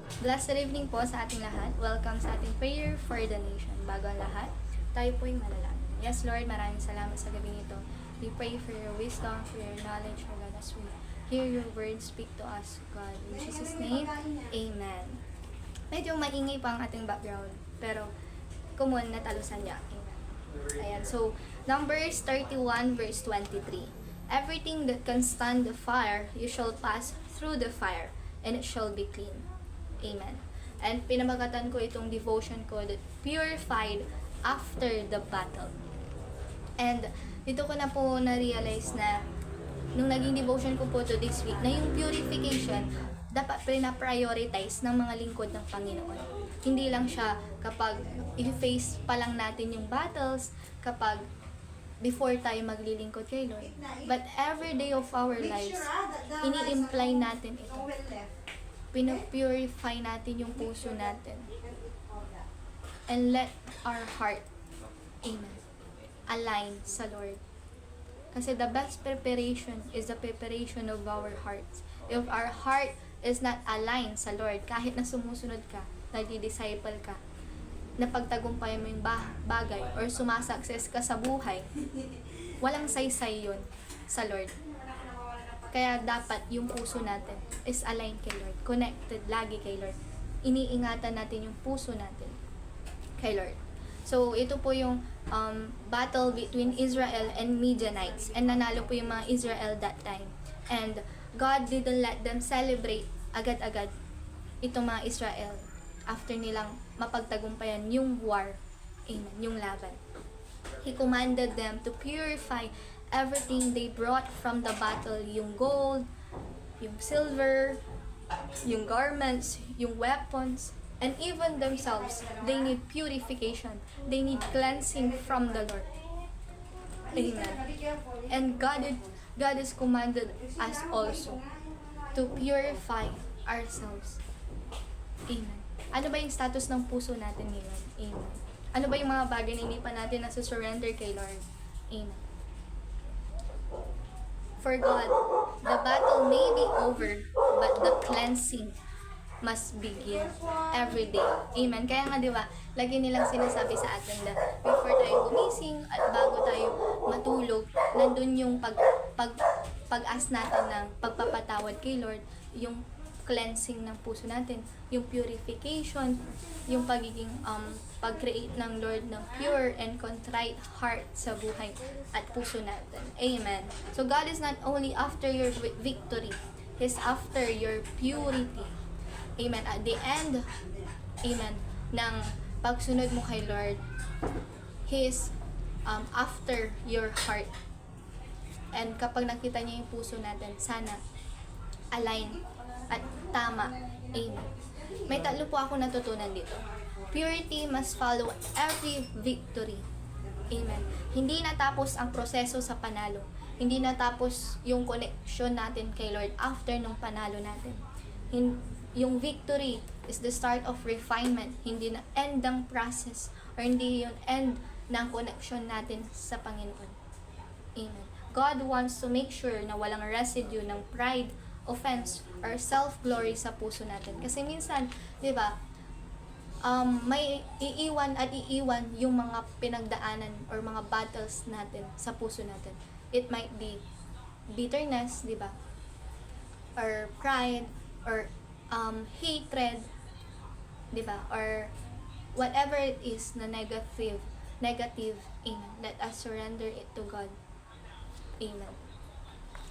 Blessed evening po sa ating lahat. Welcome sa ating prayer for the nation. Bago ang lahat, tayo po'y manalangin. Yes, Lord, maraming salamat sa gabing ito. We pray for your wisdom, for your knowledge, for God, as we hear your word, speak to us, God. In Jesus' name, Amen. Medyo maingay pa ang ating background, pero kumon na talusan niya. Amen. Ayan, so, Numbers 31 verse 23. Everything that can stand the fire, you shall pass through the fire, and it shall be clean. Amen. And pinamagatan ko itong devotion ko that purified after the battle. And dito ko na po na-realize na nung naging devotion ko po to this week, na yung purification dapat pina-prioritize ng mga lingkod ng Panginoon. Hindi lang siya kapag i-face pa lang natin yung battles, kapag before tayo maglilingkod kay Lord. But every day of our lives, ini-imply natin ito. Pinapurify natin yung puso natin. And let our heart, amen, align sa Lord. Kasi the best preparation is the preparation of our hearts. If our heart is not aligned sa Lord, kahit na sumusunod ka, nagdi-disciple ka, napagtagumpay mo yung bagay, or sumasakses ka sa buhay, walang saysay yun sa Lord. Kaya dapat yung puso natin is aligned kay Lord, connected lagi kay Lord. Iniingatan natin yung puso natin kay Lord. So, ito po yung battle between Israel and Midianites. And nanalo po yung mga Israel that time. And God didn't let them celebrate agad-agad itong mga Israel after nilang mapagtagumpayan yung war, amen, yung laban. He commanded them to purify everything they brought from the battle, yung gold, yung silver, yung garments, yung weapons, and even themselves. They need purification. They need cleansing from the Lord. Amen. And God has commanded us also to purify ourselves. Amen. Ano ba yung status ng puso natin ngayon? Amen. Ano ba yung mga bagay na hindi pa natin nasusurrender kay Lord? Amen. For God, the battle may be over, but the cleansing must begin every day. Amen. Kaya nga, di ba, lagi nilang sinasabi sa atin na before tayo gumising at bago tayo matulog, nandun yung pag-ask natin ng pagpapatawad kay Lord, yung cleansing ng puso natin, yung purification, yung pagiging pag-create ng Lord ng pure and contrite heart sa buhay at puso natin. Amen. So God is not only after your victory, He's after your purity. Amen. At the end, amen, ng pagsunod mo kay Lord, He's after your heart. And kapag nakita niya yung puso natin, sana align at tama. Amen. May tatlo po ako natutunan dito. Purity must follow every victory. Amen. Hindi natapos ang proseso sa panalo. Hindi natapos yung connection natin kay Lord after nung panalo natin. Yung victory is the start of refinement. Hindi na end ng process or hindi yung end ng connection natin sa Panginoon. Amen. God wants to make sure na walang residue ng pride, offense, or self-glory sa puso natin. Kasi minsan, di ba, may iiwan yung mga pinagdaanan or mga battles natin sa puso natin. It might be bitterness, di ba? Or pride, or hatred, di ba? Or whatever it is na negative, amen. Let us surrender it to God. Amen.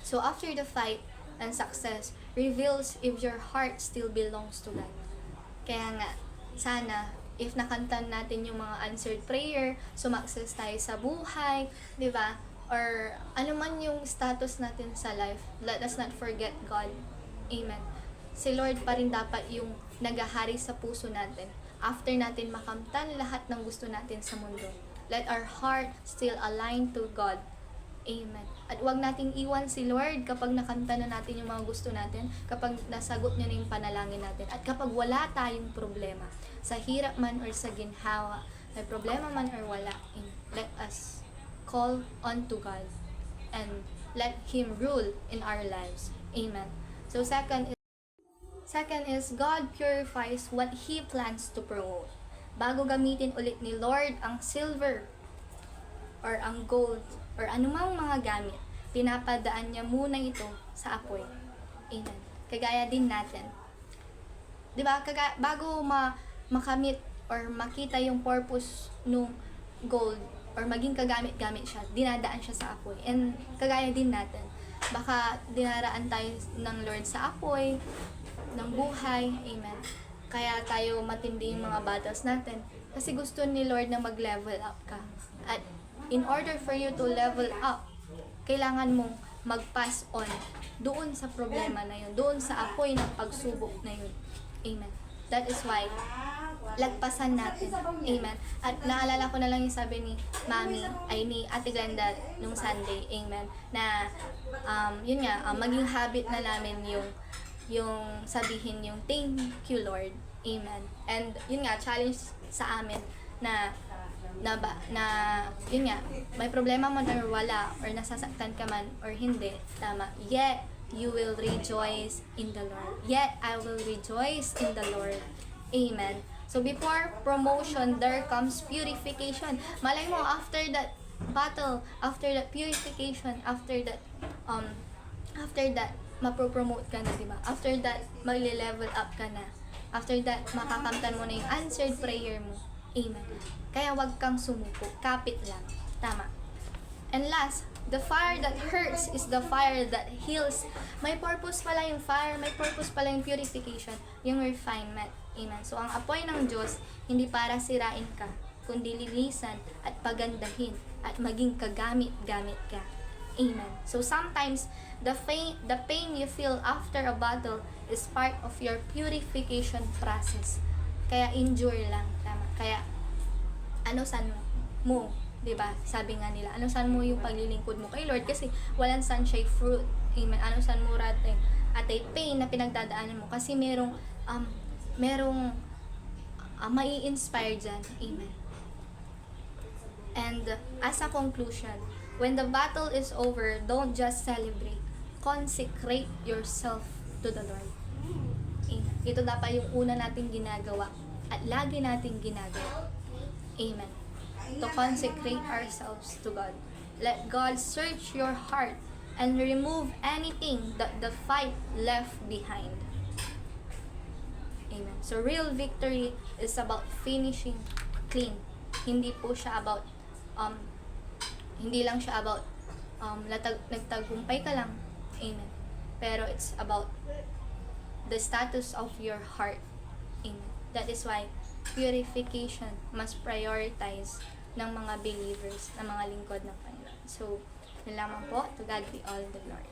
So after the fight and success reveals if your heart still belongs to God. Kaya nga, sana, if nakantan natin yung mga answered prayer, sumakses tayo sa buhay, di ba? Or ano man yung status natin sa life, let us not forget God. Amen. Si Lord pa rin dapat yung nagahari sa puso natin after natin makamtan lahat ng gusto natin sa mundo. Let our heart still align to God. Amen. At huwag nating iwan si Lord kapag nakanta na natin yung mga gusto natin, kapag nasagot niya na yung panalangin natin, at kapag wala tayong problema, sa hirap man or sa ginhawa, may problema man or wala, let us call on to God and let Him rule in our lives. Amen. So second, Second is, God purifies what He plans to promote. Bago gamitin ulit ni Lord ang silver or ang gold or anumang mga gamit, pinapadaan niya muna ito sa apoy. Amen. Kagaya din natin. Diba? Bago makamit or makita yung purpose nung gold or maging kagamit-gamit siya, dinadaan siya sa apoy. And kagaya din natin. Baka dinaraan tayo ng Lord sa apoy, ng buhay. Amen. Kaya tayo matindi yung mga battles natin. Kasi gusto ni Lord na mag-level up ka. At in order for you to level up, kailangan mong mag-pass on doon sa problema na yun, doon sa apoy ng pagsubok na yun. Amen. That is why, lagpasan natin. Amen. At naalala ko na lang yung sabi ni Mami, ay ni Ate Glenda nung Sunday. Amen. Na, yun nga, maging habit na namin yung sabihin yung thank you Lord. Amen. And yun nga, challenge sa amin na yun nga, may problema man or wala, or nasasaktan ka man or hindi, tama, yet you will rejoice in the Lord. Yet I will rejoice in the Lord. Amen. So before promotion, there comes purification. Malay mo, after that battle, after that purification, after that mapopromote ka na, diba? After that, magle-level up ka na. After that, makakamtan mo na yung answered prayer mo. Amen. Kaya wag kang sumuko. Kapit lang. Tama. And last, the fire that hurts is the fire that heals. May purpose pala yung fire, may purpose pala yung purification, yung refinement. Amen. So, ang apoy ng Diyos, hindi para sirain ka, kundi linisan at pagandahin at maging kagamit-gamit ka. Amen. So, sometimes, the pain you feel after a battle is part of your purification process. Kaya endure lang. Tama. Kaya, san mo? Diba? Sabi nga nila, san mo yung paglilingkod mo kay Lord kasi walang sunshine fruit. Amen. San mo ratay atay pain na pinagdadaanan mo kasi merong mai-inspire dyan. Amen. And as a conclusion, when the battle is over, don't just celebrate. Consecrate yourself to the Lord. Amen. Ito dapat yung una nating ginagawa at lagi nating ginagawa. Amen. To consecrate ourselves to God. Let God search your heart and remove anything that the fight left behind. Amen. So real victory is about finishing clean. Hindi po siya about hindi lang siya about nagtagumpay ka lang. Amen. Pero it's about the status of your heart. Amen. That is why purification must prioritize ng mga believers, ng mga lingkod ng Panginoon. So, yun lamang po. To God be all the glory.